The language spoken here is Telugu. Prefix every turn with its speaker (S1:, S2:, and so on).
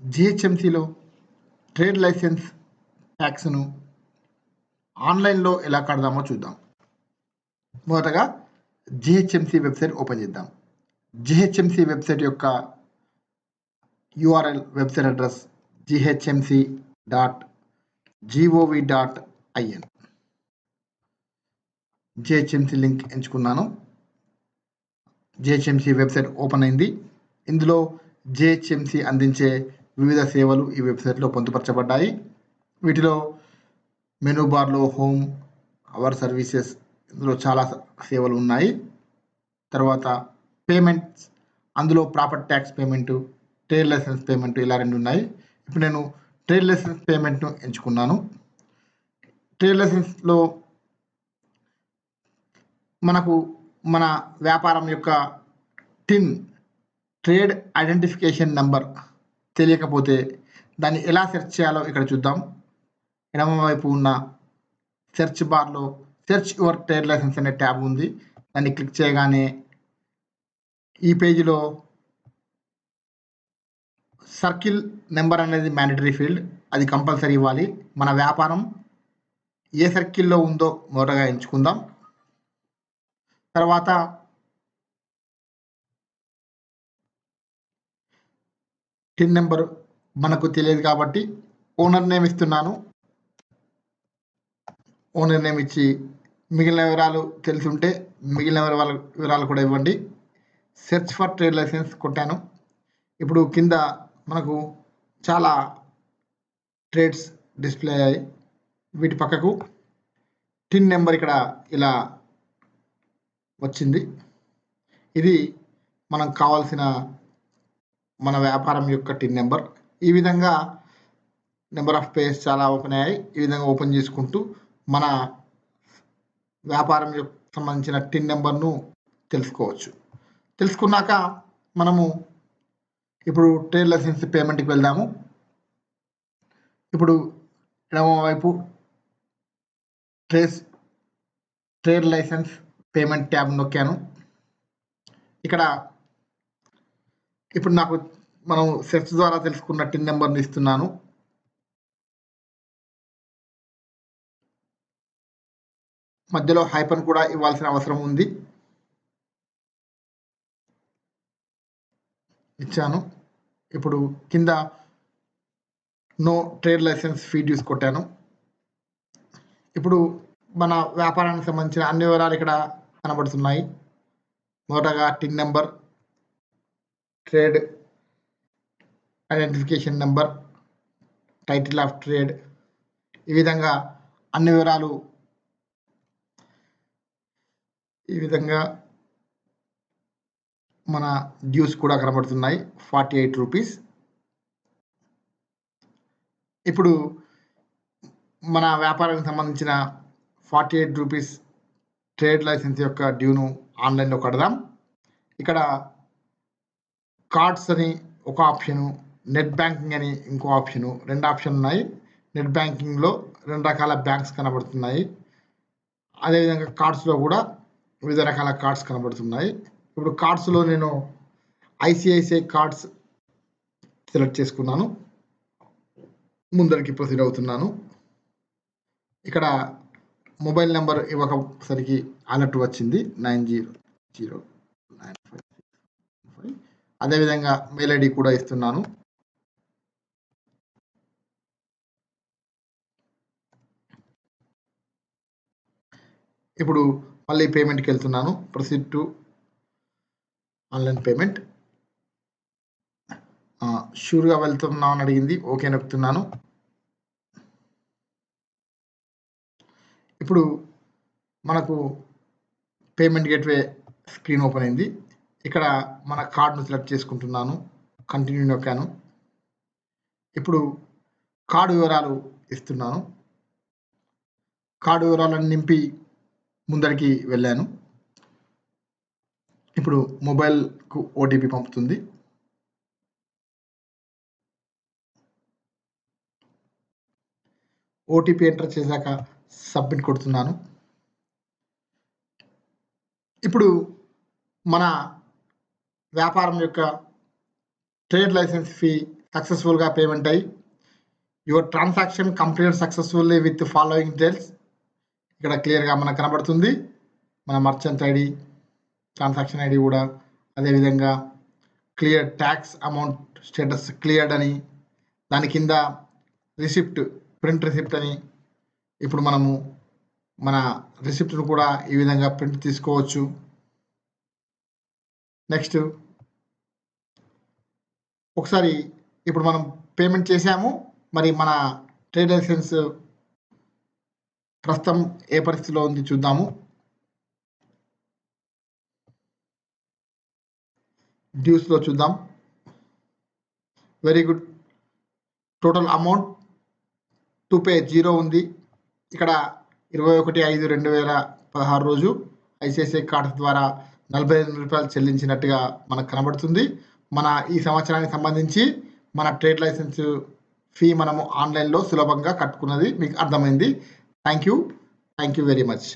S1: జిహెచ్ఎంసిలో ట్రేడ్ లైసెన్స్ ట్యాక్స్ను ఆన్లైన్లో ఎలా కడదామో చూద్దాం. మొదటగా జిహెచ్ఎంసి వెబ్సైట్ ఓపెన్ చేద్దాం. జిహెచ్ఎంసి వెబ్సైట్ యొక్క URL website address ghmc.gov.in. GHMC link ఎంచుకున్నాను. జిహెచ్ఎంసి వెబ్సైట్ ఓపెన్ అయింది. ఇందులో జిహెచ్ఎంసి అందించే వివిధ సేవలు ఈ వెబ్సైట్లో పొందుపరచబడ్డాయి. వీటిలో మెనూ బార్లో హోమ్, అవర్ సర్వీసెస్, ఇందులో చాలా సేవలు ఉన్నాయి. తర్వాత పేమెంట్స్, అందులో property tax payment, trade licence payment, ఇలా రెండు ఉన్నాయి. ఇప్పుడు నేను ట్రేడ్ లైసెన్స్ పేమెంట్ను ఎంచుకున్నాను. ట్రేడ్ లైసెన్స్లో మనకు మన వ్యాపారం యొక్క టిన్, ట్రేడ్ ఐడెంటిఫికేషన్ నెంబర్ తెలియకపోతే దాన్ని ఎలా సెర్చ్ చేయాలో ఇక్కడ చూద్దాం. ఎడమ వైపు ఉన్న సెర్చ్ బార్లో సెర్చ్ యువర్ ట్రేడ్ లైసెన్స్ అనే ట్యాబ్ ఉంది. దాన్ని క్లిక్ చేయగానే ఈ పేజీలో సర్కిల్ నెంబర్ అనేది మ్యాండటరీ ఫీల్డ్, అది కంపల్సరీ ఇవ్వాలి. మన వ్యాపారం ఏ సర్కిల్లో ఉందో మొదటగా ఎంచుకుందాం. తర్వాత టిన్ నెంబర్ మనకు తెలియదు కాబట్టి ఓనర్ నేమ్ ఇస్తున్నాను. ఓనర్ నేమ్ ఇచ్చి మిగిలిన వివరాలు తెలిసి ఉంటే మిగిలిన వివరాలు కూడా ఇవ్వండి. సెర్చ్ ఫర్ ట్రేడ్ లైసెన్స్ కొట్టాను. ఇప్పుడు కింద మనకు చాలా ట్రేడ్స్ డిస్ప్లే అయ్యాయి. వీటి పక్కకు టిన్ నెంబర్ ఇక్కడ ఇలా వచ్చింది. ఇది మనకు కావాల్సిన మన వ్యాపారం యొక్క టిన్ నెంబర్. ఈ విధంగా నెంబర్ ఆఫ్ పేజ్ చాలా ఓపెన్ అయ్యాయి. ఈ విధంగా ఓపెన్ చేసుకుంటూ మన వ్యాపారం యొక్క సంబంధించిన టిన్ నెంబర్ను తెలుసుకోవచ్చు. తెలుసుకున్నాక మనము ఇప్పుడు ట్రేడ్ లైసెన్స్ పేమెంట్కి వెళ్దాము. ఇప్పుడు ఎడమ వైపు ట్రేడ్ లైసెన్స్ పేమెంట్ ట్యాబ్ నొక్కాను. ఇక్కడ ఇప్పుడు నాకు మనం సెర్చ్ ద్వారా తెలుసుకున్న టిన్ నెంబర్ని ఇస్తున్నాను. మధ్యలో హైపన్ కూడా ఇవ్వాల్సిన అవసరం ఉంది. ఇచ్చాను. ఇప్పుడు కింద no trade licence fee dues కొట్టాను. ఇప్పుడు మన వ్యాపారానికి సంబంధించిన అన్ని వివరాలు ఇక్కడ కనబడుతున్నాయి. మొదటగా TIN number, trade identification number, title of trade, ఈ విధంగా అన్ని వివరాలు ఈ విధంగా మన డ్యూస్ కూడా కనబడుతున్నాయి, 48 రూపీస్. ఇప్పుడు మన వ్యాపారానికి సంబంధించిన 48 రూపీస్ ట్రేడ్ లైసెన్స్ యొక్క డ్యూను ఆన్లైన్లో కడదాం. ఇక్కడ కార్డ్స్ అని ఒక ఆప్షను, నెట్ బ్యాంకింగ్ అని ఇంకో ఆప్షను, రెండు ఆప్షన్ ఉన్నాయి. నెట్ బ్యాంకింగ్లో రెండు రకాల బ్యాంక్స్ కనబడుతున్నాయి. అదేవిధంగా కార్డ్స్లో కూడా వివిధ రకాల కార్డ్స్ కనబడుతున్నాయి. ఇప్పుడు కార్డ్స్లో నేను ఐసిఐసిఐ కార్డ్స్ సెలెక్ట్ చేసుకున్నాను. ముందరికి ప్రొసీడ్ అవుతున్నాను. ఇక్కడ మొబైల్ నెంబర్ ఇవ్వకపోసరికి అలర్ట్ వచ్చింది, 900955. అదేవిధంగా మెయిల్ ఐడి కూడా ఇస్తున్నాను. ఇప్పుడు మళ్ళీ పేమెంట్కి వెళ్తున్నాను. Proceed to online payment. షూర్గా వెళ్తున్నాను అని అడిగింది, ఓకే నొక్కుతున్నాను. ఇప్పుడు మనకు పేమెంట్ గేట్వే స్క్రీన్ ఓపెన్ అయింది. ఇక్కడ మన కార్డును సెలెక్ట్ చేసుకుంటున్నాను, కంటిన్యూ నొక్కాను. ఇప్పుడు కార్డు వివరాలు ఇస్తున్నాను. కార్డు వివరాలను నింపి ముందరికి వెళ్ళాను. ఇప్పుడు మొబైల్కు ఓటీపీ పంపుతుంది. ఓటీపీ ఎంటర్ చేశాక సబ్మిట్ కొడుతున్నాను. ఇప్పుడు మన వ్యాపారం యొక్క ట్రేడ్ లైసెన్స్ ఫీ సక్సెస్ఫుల్గా పేమెంట్ అయ్యి your transaction complete successfully with following details ఇక్కడ క్లియర్గా మనకు కనబడుతుంది. మన మర్చెంట్ ఐడి, ట్రాన్సాక్షన్ ఐడి కూడా అదేవిధంగా clear tax amount status cleared అని, దాని కింద రిసిప్ట్ ప్రింట్ రిసిప్ట్ అని. ఇప్పుడు మనము మన రిసిప్ట్ను కూడా ఈ విధంగా ప్రింట్ తీసుకోవచ్చు. నెక్స్ట్ ఒకసారి ఇప్పుడు మనం పేమెంట్ చేసాము, మరి మన ట్రేడ్ లైసెన్స్ ప్రస్తుతం ఏ పరిస్థితిలో ఉంది చూద్దాము. డ్యూస్లో చూద్దాం. Very good. Total amount to pay 0 ఉంది. ఇక్కడ 21/5/2016 రోజు ఐసిఐసిఐ కార్డ్స్ ద్వారా ₹48 చెల్లించినట్టుగా మనకు కనబడుతుంది. మన ఈ సంవత్సరానికి సంబంధించి మన ట్రేడ్ లైసెన్స్ ఫీ మనము ఆన్లైన్లో సులభంగా కట్టుకున్నది మీకు అర్థమైంది. Thank you very much.